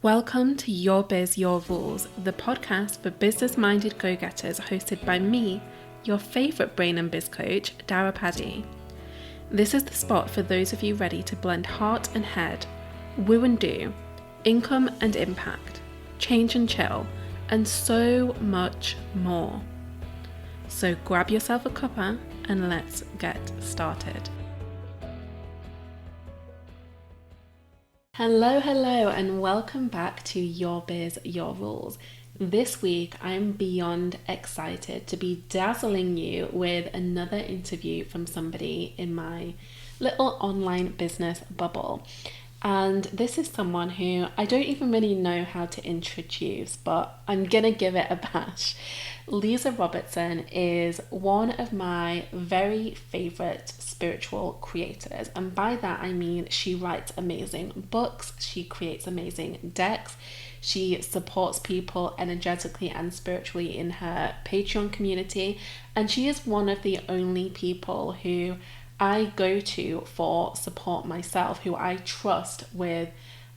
Welcome to Your Biz, Your Rules, the podcast for business-minded go-getters hosted by me, your favourite brain and biz coach, Daire Paddy. This is the spot for those of you ready to blend heart and head, woo and do, income and impact, change and chill, and so much more. So grab yourself a cuppa and let's get started. Hello, and welcome back to Your Biz, Your Rules. This week, I'm beyond excited to be dazzling you with another interview from somebody in my little online business bubble. And this is someone who I don't even really know how to introduce, but I'm gonna give it a bash. Leeza Robertson is one of my very favorite spiritual creators. And by that, I mean she writes amazing books, she creates amazing decks, she supports people energetically and spiritually in her Patreon community. And she is one of the only people who I go to for support myself, who I trust with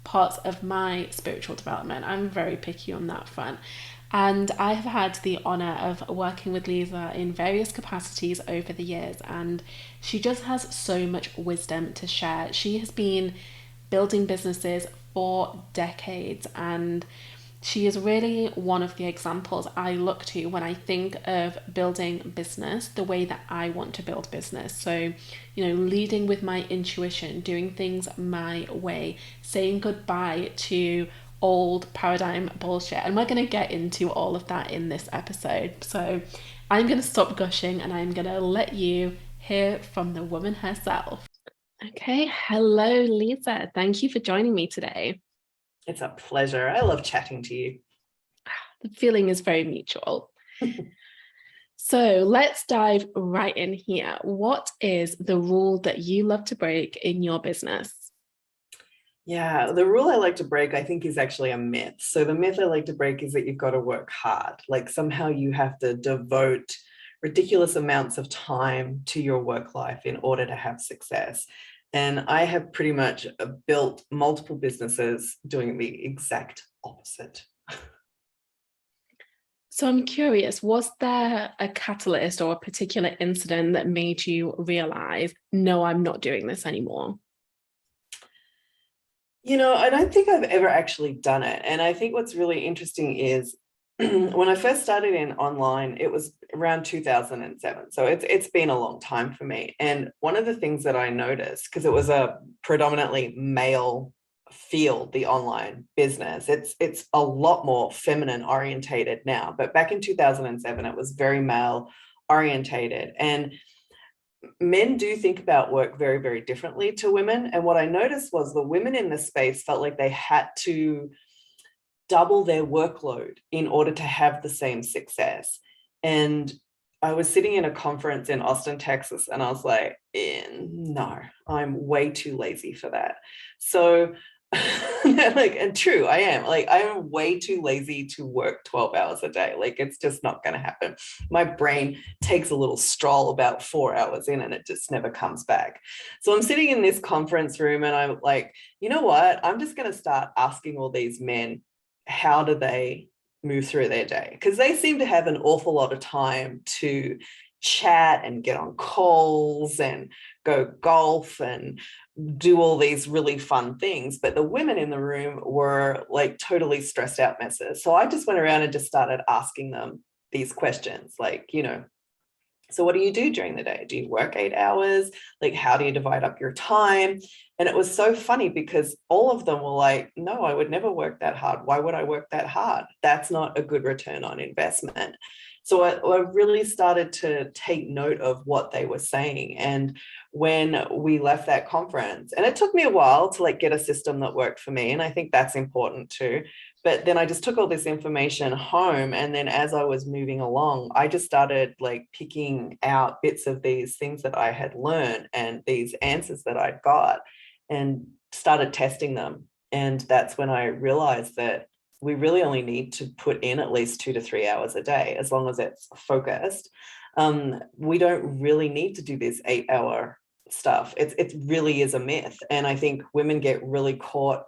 parts of my spiritual development. I'm very picky on that front. And I have had the honour of working with Leeza in various capacities over the years, and she just has so much wisdom to share. She has been building businesses for decades, and she is really one of the examples I look to when I think of building business the way that I want to build business. So, leading with my intuition, doing things my way, saying goodbye to old paradigm bullshit. And we're going to get into all of that in this episode. So I'm going to stop gushing and I'm going to let you hear from the woman herself. Okay. Hello, Leeza. Thank you for joining me today. It's a pleasure. I love chatting to you. The feeling is very mutual. So let's dive right in here. What is the rule that you love to break in your business? Yeah, the rule I like to break, I think, is actually a myth. So the myth I like to break is that you've got to work hard. Like somehow you have to devote ridiculous amounts of time to your work life in order to have success. And I have pretty much built multiple businesses doing the exact opposite. So I'm curious, was there a catalyst or a particular incident that made you realize, no, I'm not doing this anymore? I don't think I've ever actually done it. And I think what's really interesting is when I first started in online, it was around 2007. So it's been a long time for me. And one of the things that I noticed, because it was a predominantly male field, the online business, it's a lot more feminine orientated now. But back in 2007, it was very male orientated. And men do think about work very, very differently to women. And what I noticed was the women in this space felt like they had to double their workload in order to have the same success. And I was sitting in a conference in Austin, Texas, and I was like, no, I'm way too lazy for that. So and true, I am way too lazy to work 12 hours a day. Like, it's just not going to happen. My brain takes a little stroll about 4 hours in and it just never comes back. So I'm sitting in this conference room and I'm like, you know what? I'm just going to start asking all these men, how do they move through their day? Because they seem to have an awful lot of time to chat and get on calls and go golf and do all these really fun things. But the women in the room were like totally stressed out messes. So I just went around and just started asking them these questions like, so what do you do during the day? Do you work 8 hours? Like, how do you divide up your time? And it was so funny because all of them were like, no, I would never work that hard. Why would I work that hard? That's not a good return on investment. So I really started to take note of what they were saying. And when we left that conference, and it took me a while to like get a system that worked for me, and I think that's important too. But then I just took all this information home. And then as I was moving along, I just started like picking out bits of these things that I had learned and these answers that I'd got and started testing them. And that's when I realized that we really only need to put in at least 2 to 3 hours a day, as long as it's focused. We don't really need to do this 8-hour stuff. It really is a myth. And I think women get really caught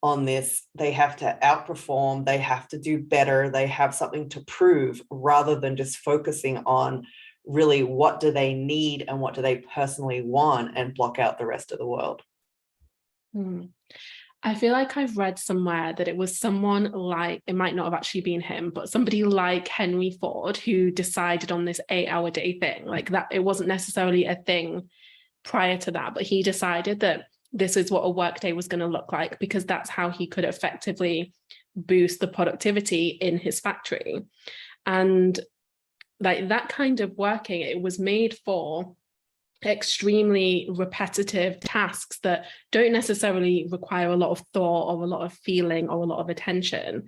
on this. They have to outperform, they have to do better, they have something to prove, rather than just focusing on really what do they need and what do they personally want, and block out the rest of the world. I feel like I've read somewhere that it was someone like, it might not have actually been him, but somebody like Henry Ford who decided on this 8-hour day thing. Like that, it wasn't necessarily a thing prior to that, but he decided that this is what a workday was going to look like, because that's how he could effectively boost the productivity in his factory. And like that kind of working, it was made for extremely repetitive tasks that don't necessarily require a lot of thought or a lot of feeling or a lot of attention.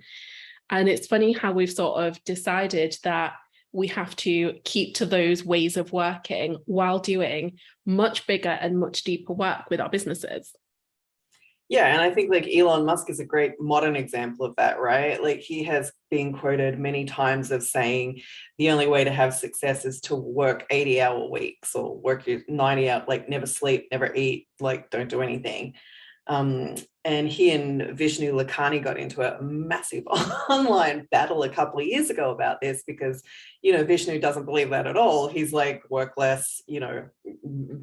And it's funny how we've sort of decided that we have to keep to those ways of working while doing much bigger and much deeper work with our businesses. Yeah, and I think like Elon Musk is a great modern example of that, right? Like he has been quoted many times of saying the only way to have success is to work 80-hour weeks, or work your 90 hour, like never sleep, never eat, like don't do anything. Um, and he and Vishnu Lakhani got into a massive online battle a couple of years ago about this, because, you know, Vishnu doesn't believe that at all. He's like, work less, you know,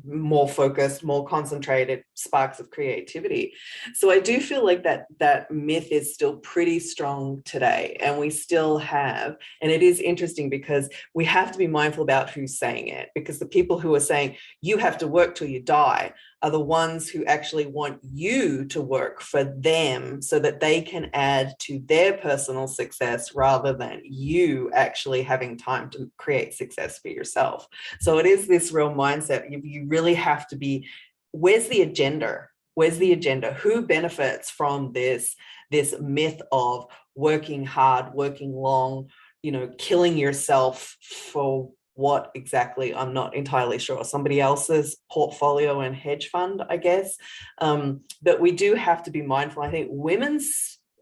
more focused, more concentrated, sparks of creativity. So I do feel like that myth is still pretty strong today, and we still have, and it is interesting because we have to be mindful about who's saying it, because the people who are saying you have to work till you die are the ones who actually want you to work for them so that they can add to their personal success, rather than you actually having time to create success for yourself. So it is this real mindset. You really have to be, where's the agenda? Where's the agenda? Who benefits from this myth of working hard, working long, you know, killing yourself for what exactly? I'm not entirely sure. Somebody else's portfolio and hedge fund, I guess. But we do have to be mindful. I think women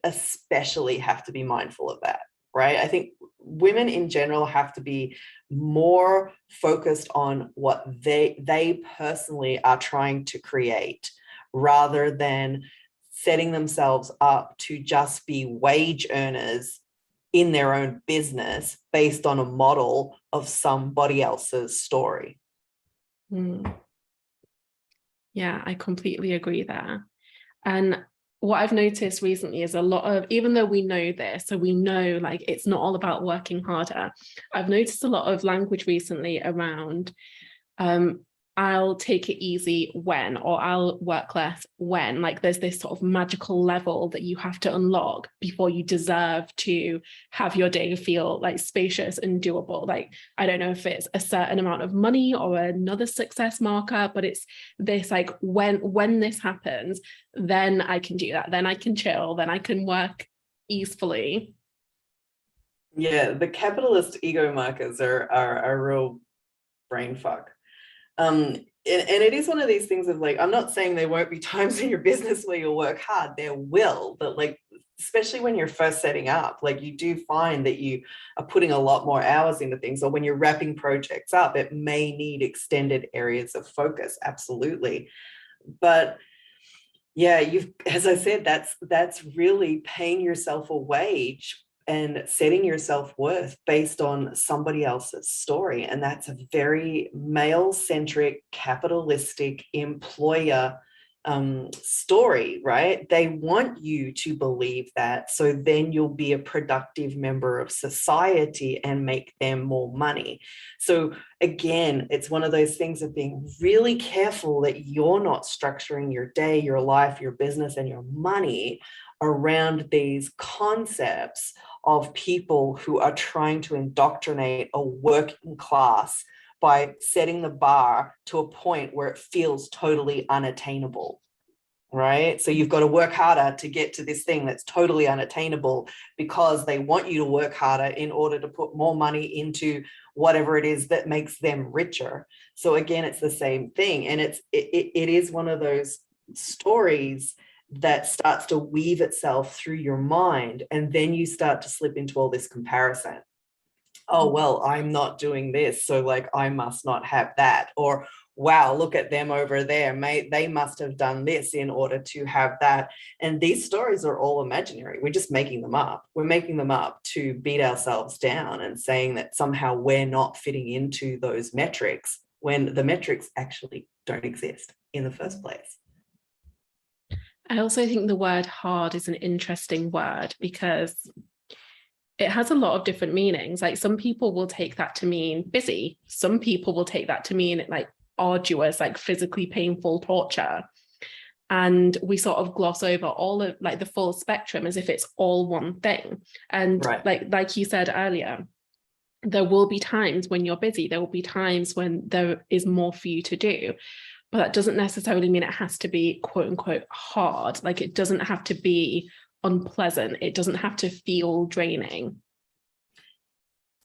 especially have to be mindful of that, right? I think women in general have to be more focused on what they personally are trying to create, rather than setting themselves up to just be wage earners in their own business based on a model of somebody else's story. Yeah, I completely agree there. And what I've noticed recently is a lot of, even though we know this, so we know like it's not all about working harder, I've noticed a lot of language recently around I'll take it easy when, or I'll work less when. Like there's this sort of magical level that you have to unlock before you deserve to have your day feel like spacious and doable. Like, I don't know if it's a certain amount of money or another success marker, but it's this like, when this happens, then I can do that. Then I can chill, then I can work easefully. Yeah, the capitalist ego markers are a real brain fuck. And it is one of these things of like, I'm not saying there won't be times in your business where you'll work hard. There will, but like, especially when you're first setting up, like you do find that you are putting a lot more hours into things, or when you're wrapping projects up, it may need extended areas of focus. Absolutely. But yeah, as I said, that's really paying yourself a wage and setting your self-worth based on somebody else's story. And that's a very male-centric, capitalistic employer story, right? They want you to believe that, so then you'll be a productive member of society and make them more money. So again, it's one of those things of being really careful that you're not structuring your day, your life, your business, and your money around these concepts of people who are trying to indoctrinate a working class by setting the bar to a point where it feels totally unattainable, right? So you've got to work harder to get to this thing that's totally unattainable, because they want you to work harder in order to put more money into whatever it is that makes them richer. So again, it's the same thing. And it is one of those stories that starts to weave itself through your mind. And then you start to slip into all this comparison. Oh, well, I'm not doing this, so like I must not have that. Or wow, look at them over there. They must have done this in order to have that. And these stories are all imaginary. We're just making them up. We're making them up to beat ourselves down and saying that somehow we're not fitting into those metrics when the metrics actually don't exist in the first place. I also think the word hard is an interesting word because it has a lot of different meanings. Like some people will take that to mean busy. Some people will take that to mean like arduous, like physically painful torture. And we sort of gloss over all of like the full spectrum as if it's all one thing. And right. like you said earlier, there will be times when you're busy. There will be times when there is more for you to do. But that doesn't necessarily mean it has to be quote unquote hard. Like it doesn't have to be unpleasant. It doesn't have to feel draining.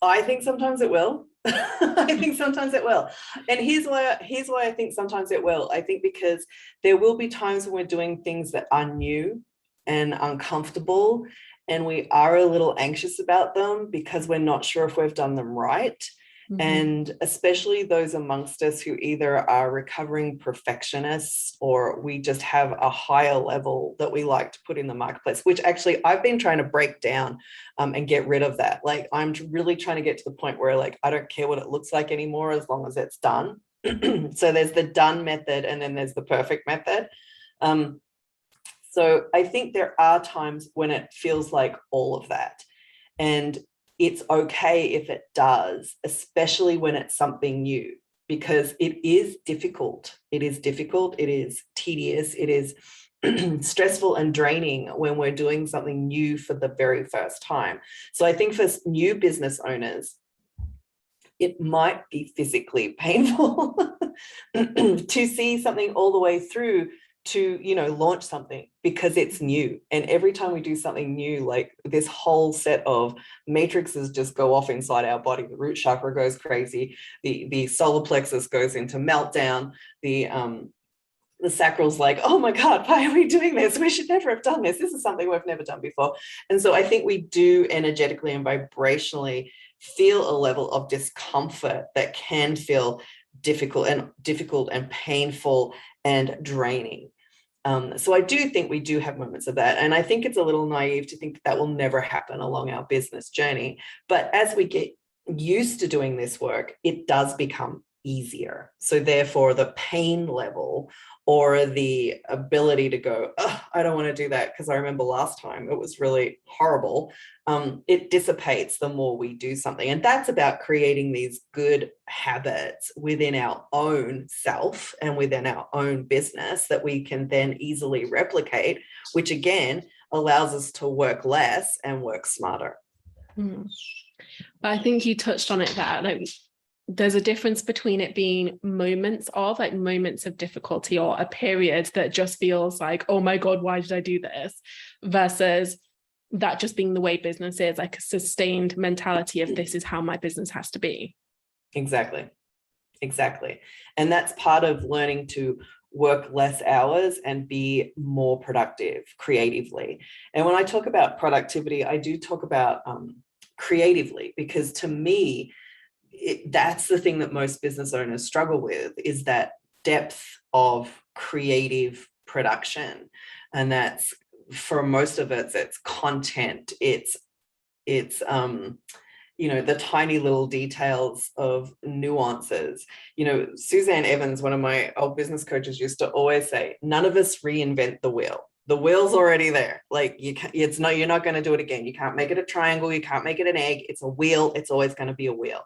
I think sometimes it will. I think sometimes it will. And here's why I think sometimes it will. I think because there will be times when we're doing things that are new and uncomfortable, and we are a little anxious about them because we're not sure if we've done them right. Mm-hmm. And especially those amongst us who either are recovering perfectionists or we just have a higher level that we like to put in the marketplace, which actually I've been trying to break down and get rid of that. Like I'm really trying to get to the point where like, I don't care what it looks like anymore as long as it's done. So there's the done method and then there's the perfect method. So I think there are times when it feels like all of that. And it's okay if it does, especially when it's something new, because it is difficult. It is difficult. It is tedious. It is stressful and draining when we're doing something new for the very first time. So I think for new business owners, it might be physically painful to see something all the way through to, you know, launch something because it's new. And every time we do something new, like this whole set of matrices just go off inside our body. The root chakra goes crazy. The solar plexus goes into meltdown. The sacral's like, oh my God, why are we doing this? We should never have done this. This is something we've never done before. And so I think we do energetically and vibrationally feel a level of discomfort that can feel difficult and painful and draining. So I do think we do have moments of that. And I think it's a little naive to think that will never happen along our business journey. But as we get used to doing this work, it does become easier. So therefore, the pain level or the ability to go, oh, I don't want to do that because I remember last time it was really horrible. It dissipates the more we do something. And that's about creating these good habits within our own self and within our own business that we can then easily replicate, which again allows us to work less and work smarter. But I think you touched on it there. Like, there's a difference between it being moments of difficulty or a period that just feels like, oh my God, why did I do this? Versus that just being the way business is, like a sustained mentality of this is how my business has to be. Exactly. And that's part of learning to work less hours and be more productive creatively. And when I talk about productivity, I do talk about creatively, because to me, that's the thing that most business owners struggle with, is that depth of creative production. And that's, for most of it, it's content, it's you know, the tiny little details of nuances. You know, Suzanne Evans, one of my old business coaches, used to always say, none of us reinvent the wheel. The wheel's already there. Like you're not going to do it again. You can't make it a triangle. You can't make it an egg. It's a wheel. It's always going to be a wheel.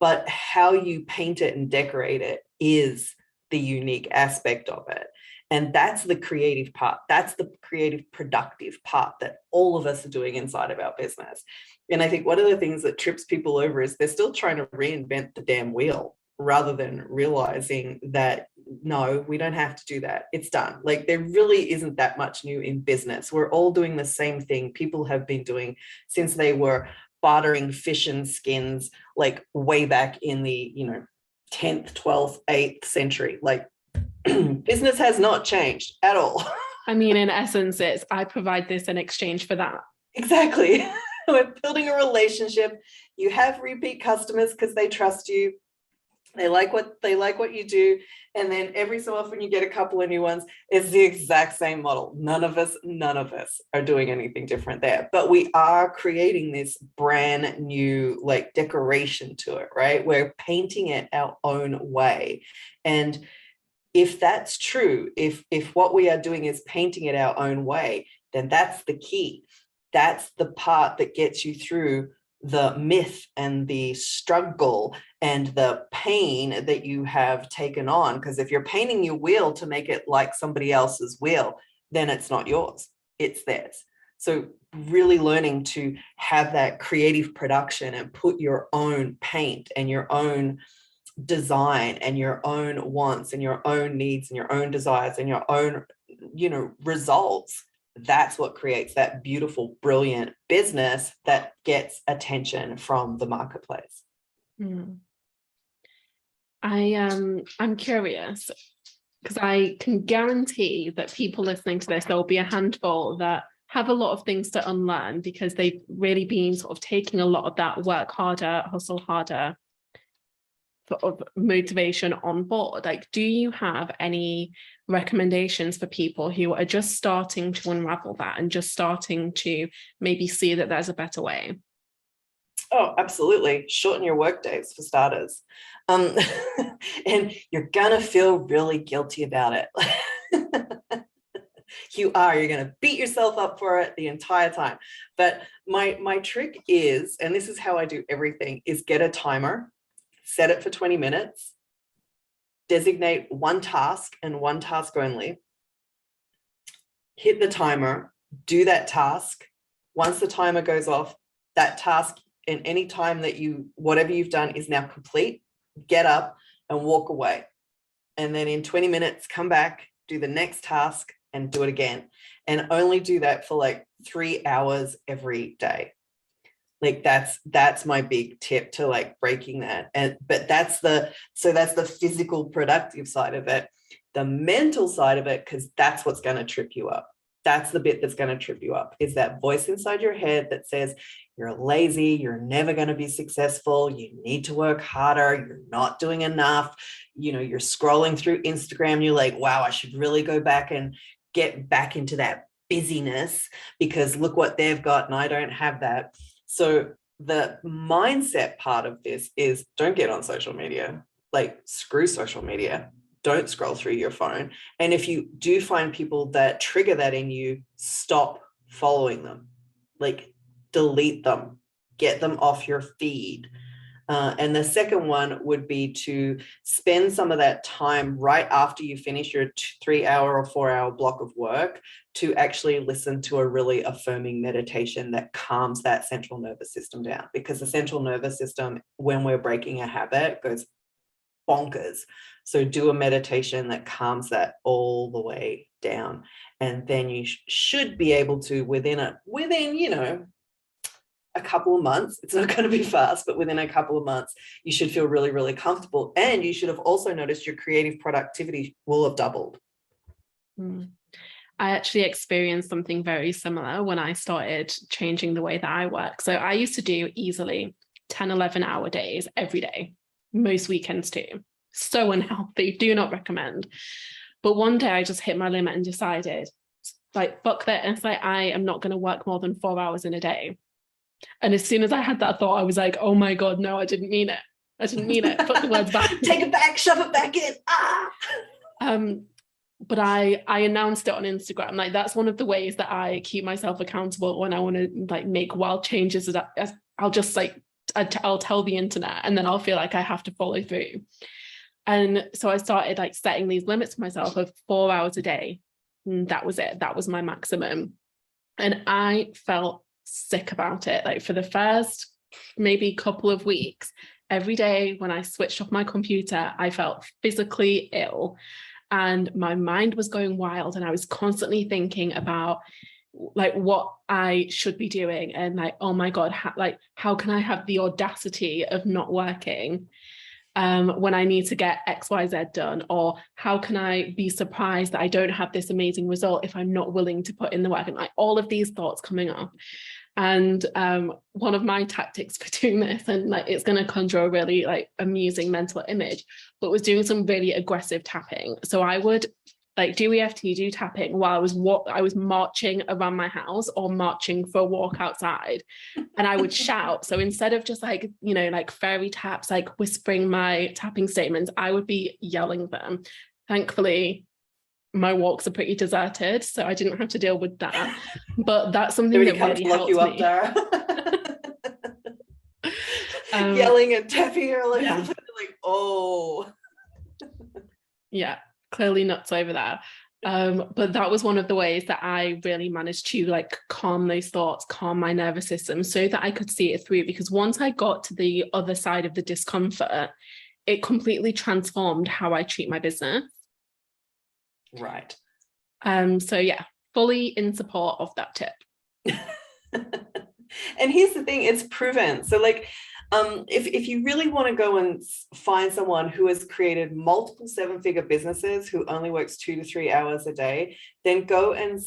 But how you paint it and decorate it is the unique aspect of it. And that's the creative part. That's the creative, productive part that all of us are doing inside of our business. And I think one of the things that trips people over is they're still trying to reinvent the damn wheel, rather than realizing that, no, we don't have to do that. It's done. Like, there really isn't that much new in business. We're all doing the same thing people have been doing since they were bartering fish and skins, like way back in the, 10th, 12th, 8th century. Like, business has not changed at all. I mean, in essence, it's I provide this in exchange for that. Exactly. We're building a relationship. You have repeat customers because they trust you. They like what you do, and then every so often you get a couple of new ones. It's the exact same model. None of us are doing anything different there, but we are creating this brand new like decoration to it, right? We're painting it our own way. And if that's true, if what we are doing is painting it our own way, then that's the key. That's the part that gets you through the myth and the struggle and the pain that you have taken on. Because if you're painting your wheel to make it like somebody else's wheel, then it's not yours, it's theirs. So really learning to have that creative production and put your own paint and your own design and your own wants and your own needs and your own desires and your own, results. That's what creates that beautiful, brilliant business that gets attention from the marketplace. I'm curious, because I can guarantee that people listening to this, there'll be a handful that have a lot of things to unlearn because they've really been sort of taking a lot of that work harder, hustle harder sort of motivation on board. Like, do you have any recommendations for people who are just starting to unravel that and just starting to maybe see that there's a better way? Oh, absolutely. Shorten your work days for starters. And you're gonna feel really guilty about it. You're gonna beat yourself up for it the entire time. But my trick is, and this is how I do everything, is get a timer, set it for 20 minutes, designate one task and one task only, hit the timer, do that task. Once the timer goes off, that task in any time that whatever you've done is now complete, get up and walk away. And then in 20 minutes, come back, do the next task and do it again. And only do that for like 3 hours every day. Like that's my big tip to like breaking that. But that's the physical productive side of it. The mental side of it, because that's what's going to trip you up. That's the bit that's going to trip you up, is that voice inside your head that says you're lazy, you're never going to be successful, you need to work harder, you're not doing enough. You're scrolling through Instagram, you're like, wow, I should really go back and get back into that busyness because look what they've got and I don't have that. So the mindset part of this is don't get on social media. Like, screw social media. Don't scroll through your phone. And if you do find people that trigger that in you, stop following them. Like, delete them. Get them off your feed. And the second one would be to spend some of that time right after you finish your 3 hour or 4 hour block of work to actually listen to a really affirming meditation that calms that central nervous system down. Because the central nervous system, when we're breaking a habit, goes bonkers. So do a meditation that calms that all the way down. And then you should be able to, within a couple of months, it's not going to be fast, but within a couple of months, you should feel really, really comfortable. And you should have also noticed your creative productivity will have doubled. I actually experienced something very similar when I started changing the way that I work. So I used to do easily 10, 11-hour days every day, most weekends too. So unhealthy, do not recommend. But one day I just hit my limit and decided, like, fuck this, like, I am not going to work more than 4 hours in a day. And as soon as I had that thought, I was like, oh my God, no, I didn't mean it. Put the words back. Take it back, shove it back in. But I announced it on Instagram. Like, that's one of the ways that I keep myself accountable when I want to like make wild changes. I'll just like, I'll tell the internet and then I'll feel like I have to follow through. And so I started like setting these limits for myself of 4 hours a day. And that was it. That was my maximum. And I felt sick about it. Like, for the first maybe couple of weeks, every day when I switched off my computer, I felt physically ill and my mind was going wild. And I was constantly thinking about like what I should be doing. And like, oh my God, how can I have the audacity of not working when I need to get XYZ done? Or how can I be surprised that I don't have this amazing result if I'm not willing to put in the work? And like all of these thoughts coming up. And one of my tactics for doing this, and like it's going to conjure a really like amusing mental image, but was doing some really aggressive tapping. So I would like do EFT, do tapping while I was marching around my house or marching for a walk outside, and I would shout. So instead of just like, you know, like fairy taps, like whispering my tapping statements, I would be yelling them. Thankfully, my walks are pretty deserted, so I didn't have to deal with that. But that's something Nobody that come really to lock helped you up, me. Daire. Yelling and tapping her like, Yeah. like, oh. Yeah, clearly nuts over there. But that was one of the ways that I really managed to like calm those thoughts, calm my nervous system so that I could see it through. Because once I got to the other side of the discomfort, it completely transformed how I treat my business. Right. So yeah, fully in support of that tip. And here's the thing, it's proven. So like, if you really want to go and find someone who has created multiple 7-figure businesses who only works 2 to 3 hours a day, then go and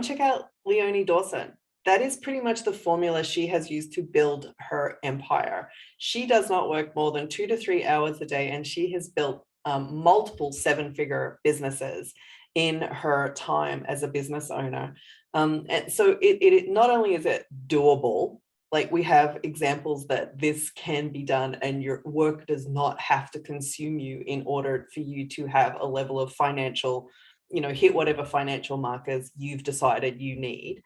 check out Leonie Dawson. That is pretty much the formula she has used to build her empire. She does not work more than 2 to 3 hours a day, and she has built multiple 7-figure businesses in her time as a business owner. And so it not only is it doable, like we have examples that this can be done and your work does not have to consume you in order for you to have a level of financial, you know, hit whatever financial markers you've decided you need.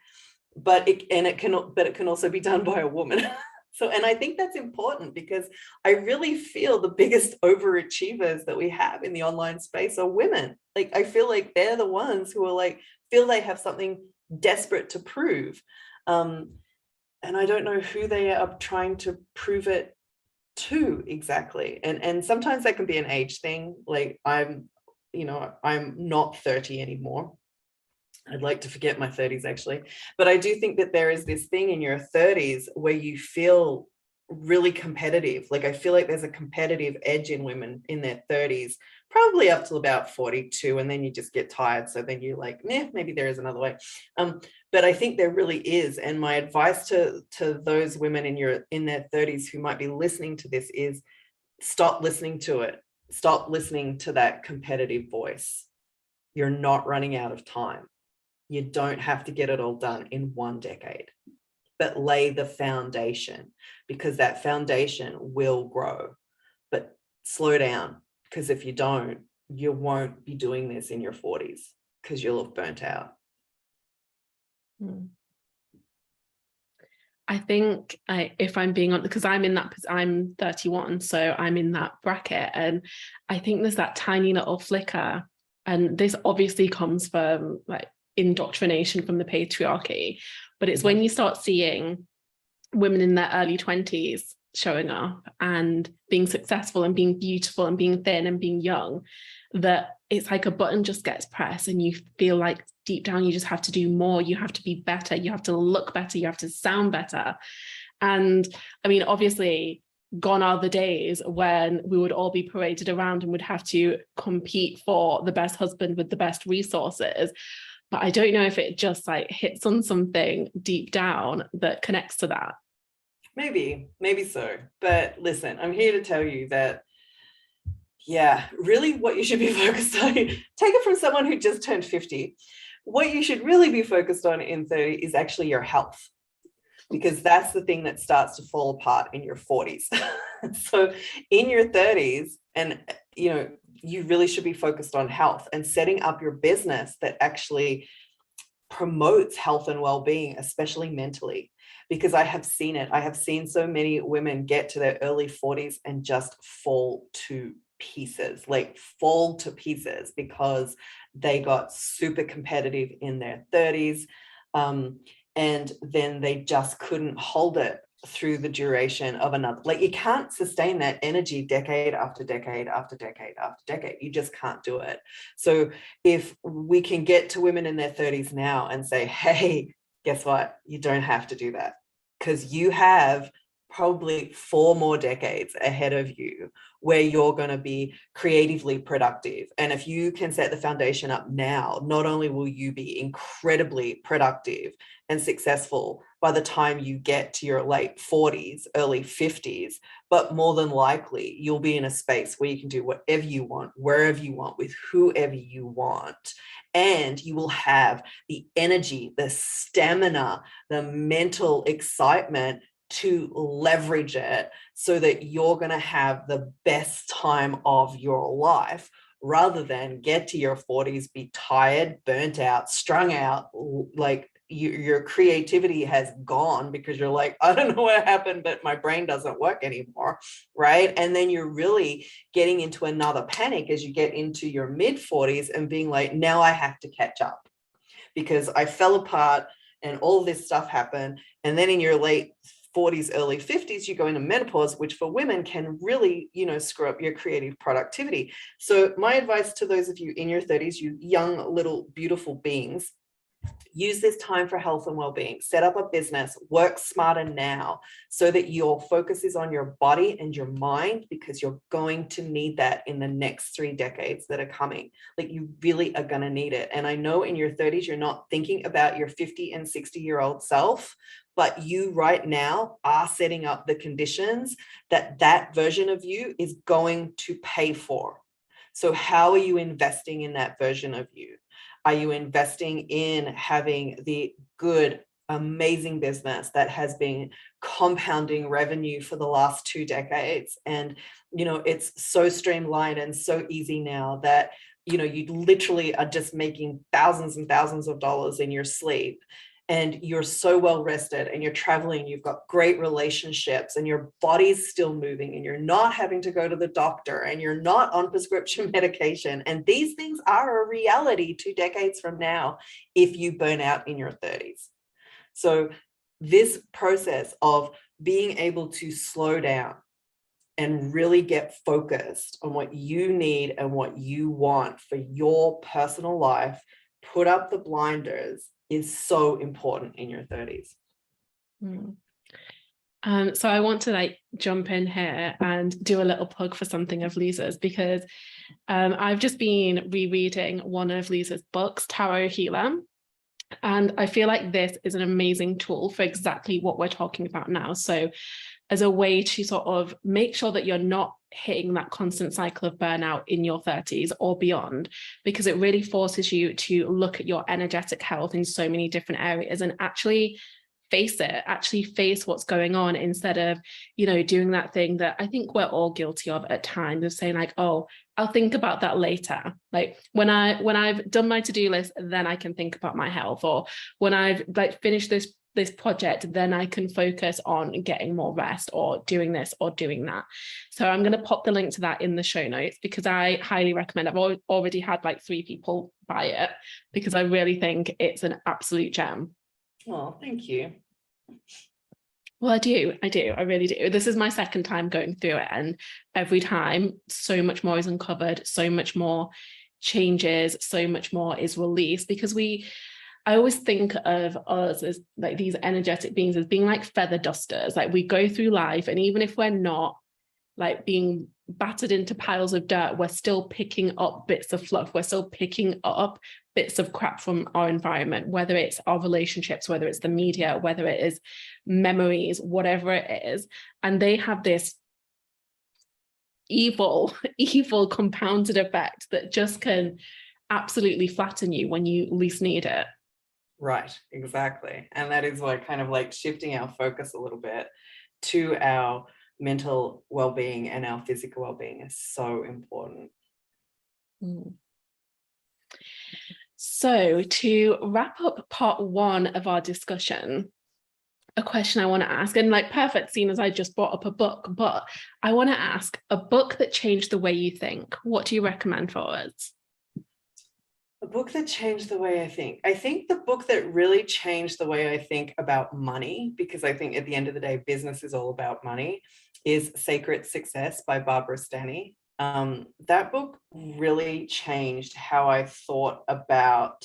But it can also be done by a woman. So, and I think that's important because I really feel the biggest overachievers that we have in the online space are women. Like, I feel like they're the ones who are like, feel they have something desperate to prove. And I don't know who they are trying to prove it to exactly. And sometimes that can be an age thing. Like I'm not 30 anymore. I'd like to forget my 30s actually. But I do think that there is this thing in your 30s where you feel really competitive. Like I feel like there's a competitive edge in women in their 30s, probably up till about 42, and then you just get tired. So then you're like, maybe there is another way. But I think there really is. And my advice to those women in their 30s who might be listening to this is stop listening to it. Stop listening to that competitive voice. You're not running out of time. You don't have to get it all done in 1 decade, but lay the foundation, because that foundation will grow. But slow down, because if you don't, you won't be doing this in your 40s because you'll have burnt out. I think if I'm being honest, because I'm 31, so I'm in that bracket, and I think there's that tiny little flicker, and this obviously comes from like indoctrination from the patriarchy, but it's when you start seeing women in their early 20s showing up and being successful and being beautiful and being thin and being young, that it's like a button just gets pressed and you feel like deep down you just have to do more, you have to be better, you have to look better, you have to sound better. And I mean, obviously gone are the days when we would all be paraded around and would have to compete for the best husband with the best resources. But I don't know if it just like hits on something deep down that connects to that. Maybe so. But listen, I'm here to tell you that, yeah, really what you should be focused on, take it from someone who just turned 50. What you should really be focused on in 30 is actually your health, because that's the thing that starts to fall apart in your 40s. So in your 30s, and you really should be focused on health and setting up your business that actually promotes health and well-being, especially mentally, because I have seen it. I have seen so many women get to their early 40s and just fall to pieces, because they got super competitive in their 30s. And then they just couldn't hold it through the duration of another. Like, you can't sustain that energy decade after decade after decade after decade. You just can't do it. So if we can get to women in their 30s now and say, hey, guess what? You don't have to do that, because you have probably 4 more decades ahead of you where you're going to be creatively productive. And if you can set the foundation up now, not only will you be incredibly productive and successful by the time you get to your late 40s, early 50s, but more than likely you'll be in a space where you can do whatever you want, wherever you want, with whoever you want. And you will have the energy, the stamina, the mental excitement to leverage it so that you're going to have the best time of your life, rather than get to your 40s, be tired, burnt out, strung out, like your creativity has gone because you're like, I don't know what happened, but my brain doesn't work anymore, right? And then you're really getting into another panic as you get into your mid 40s and being like, now I have to catch up because I fell apart and all this stuff happened. And then in your late 40s, early 50s, you go into menopause, which for women can really, screw up your creative productivity. So my advice to those of you in your 30s, you young little beautiful beings, use this time for health and well-being. Set up a business, work smarter now so that your focus is on your body and your mind, because you're going to need that in the next 3 decades that are coming. Like, you really are going to need it. And I know in your 30s, you're not thinking about your 50 and 60-year-old self, but you right now are setting up the conditions that that version of you is going to pay for. So how are you investing in that version of you? Are you investing in having the good, amazing business that has been compounding revenue for the last 2 decades? And, it's so streamlined and so easy now that, you literally are just making thousands and thousands of dollars in your sleep. And you're so well rested and you're traveling, you've got great relationships and your body's still moving and you're not having to go to the doctor and you're not on prescription medication. And these things are a reality 2 decades from now if you burn out in your 30s. So this process of being able to slow down and really get focused on what you need and what you want for your personal life, put up the blinders, is so important in your 30s. So I want to jump in here and do a little plug for something of Leeza's, because I've just been rereading one of Leeza's books, Tarot Healer. And I feel like this is an amazing tool for exactly what we're talking about now. So as a way to sort of make sure that you're not hitting that constant cycle of burnout in your 30s or beyond, because it really forces you to look at your energetic health in so many different areas and actually face what's going on, instead of, doing that thing that I think we're all guilty of at times, of saying like, oh, I'll think about that later. Like when I've done my to-do list, then I can think about my health, or when I've finished this project, then I can focus on getting more rest or doing this or doing that. So I'm going to pop the link to that in the show notes, because I highly recommend. I've already had 3 people buy it because I really think it's an absolute gem. Oh, thank you. Well, I do. I really do. This is my second time going through it, and every time so much more is uncovered, so much more changes, so much more is released, because I always think of us as these energetic beings as being like feather dusters. We go through life, and even if we're not being battered into piles of dirt, we're still picking up bits of fluff. We're still picking up bits of crap from our environment, whether it's our relationships, whether it's the media, whether it is memories, whatever it is. And they have this evil compounded effect that just can absolutely flatten you when you least need it. Right, exactly. And that is why kind of shifting our focus a little bit to our mental well-being and our physical well-being is so important. So to wrap up part 1 of our discussion, a question I want to ask, and perfect, seeing as I just brought up a book, but I want to ask, a book that changed the way you think. What do you recommend for us? A book that changed the way I think. I think the book that really changed the way I think about money, because I think at the end of the day, business is all about money, is Sacred Success by Barbara Stanny. That book really changed how I thought about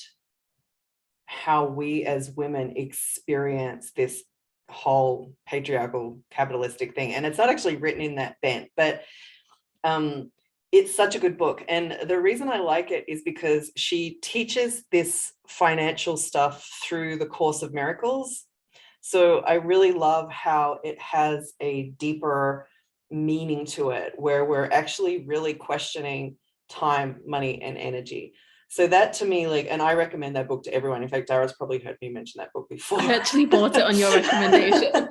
how we as women experience this whole patriarchal capitalistic thing. And it's not actually written in that bent, but it's such a good book. And the reason I like it is because she teaches this financial stuff through the Course of Miracles. So I really love how it has a deeper meaning to it, where we're actually really questioning time, money, and energy. So that to me, like, and I recommend that book to everyone. In fact, Dara's probably heard me mention that book before. I actually bought it on your recommendation.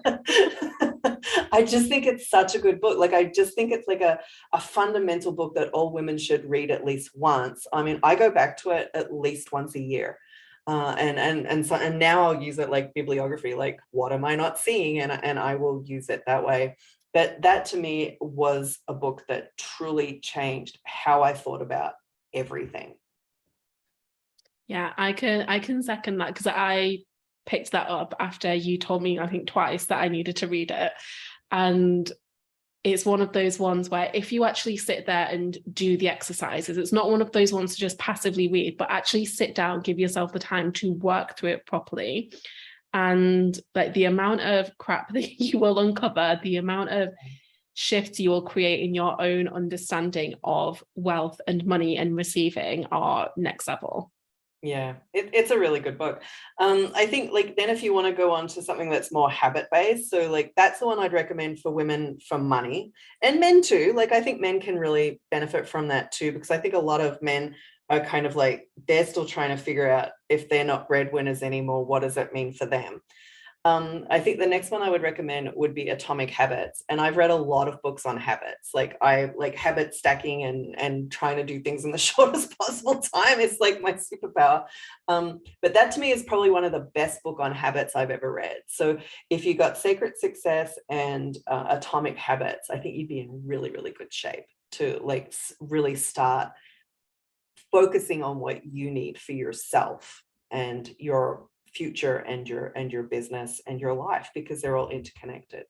I just think it's such a good book. Like, I just think it's like a fundamental book that all women should read at least once. I mean, I go back to it at least once a year. And now I'll use it like bibliography, like what am I not seeing? And I will use it that way. But that to me was a book that truly changed how I thought about everything. Yeah, I can second that, because I picked that up after you told me, I think twice, that I needed to read it. And it's one of those ones where if you actually sit there and do the exercises, it's not one of those ones to just passively read, but actually sit down, give yourself the time to work through it properly. And like the amount of crap that you will uncover, the amount of shifts you will create in your own understanding of wealth and money and receiving are next level. Yeah, it's a really good book. I think, like, then if you want to go on to something that's more habit-based, so like that's the one I'd recommend for women for money, and men too. Like, I think men can really benefit from that too, because I think a lot of men are kind of like, they're still trying to figure out, if they're not breadwinners anymore, what does it mean for them? I think the next one I would recommend would be Atomic Habits. And I've read a lot of books on habits. Like, I like habit stacking and trying to do things in the shortest possible time. It's like my superpower. But that to me is probably one of the best book on habits I've ever read. So if you got Sacred Success and Atomic Habits, I think you'd be in really, really good shape to like really start focusing on what you need for yourself and your future and your business and your life, because they're all interconnected.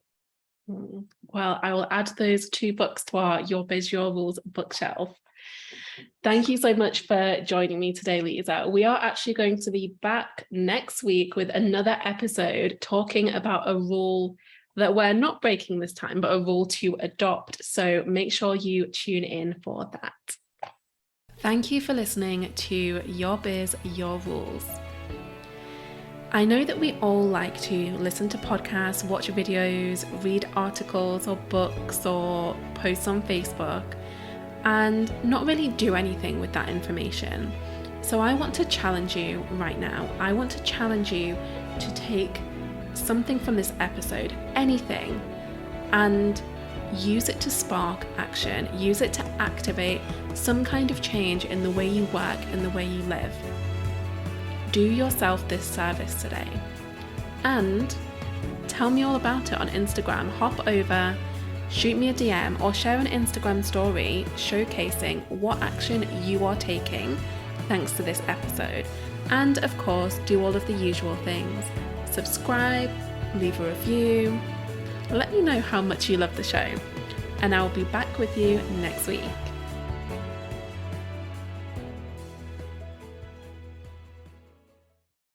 Well, I will add those 2 books to our Your Biz, Your Rules bookshelf. Thank you so much for joining me today, Leeza. We are actually going to be back next week with another episode talking about a rule that we're not breaking this time, but a rule to adopt. So make sure you tune in for that. Thank you for listening to Your Biz, Your Rules. I know that we all like to listen to podcasts, watch videos, read articles or books or posts on Facebook, and not really do anything with that information. So I want to challenge you right now. I want to challenge you to take something from this episode, anything, and use it to spark action. Use it to activate some kind of change in the way you work and the way you live. Do yourself this service today and tell me all about it on Instagram. Hop over, shoot me a DM, or share an Instagram story showcasing what action you are taking thanks to this episode. And of course, do all of the usual things. Subscribe, leave a review, let me know how much you love the show, and I will be back with you next week.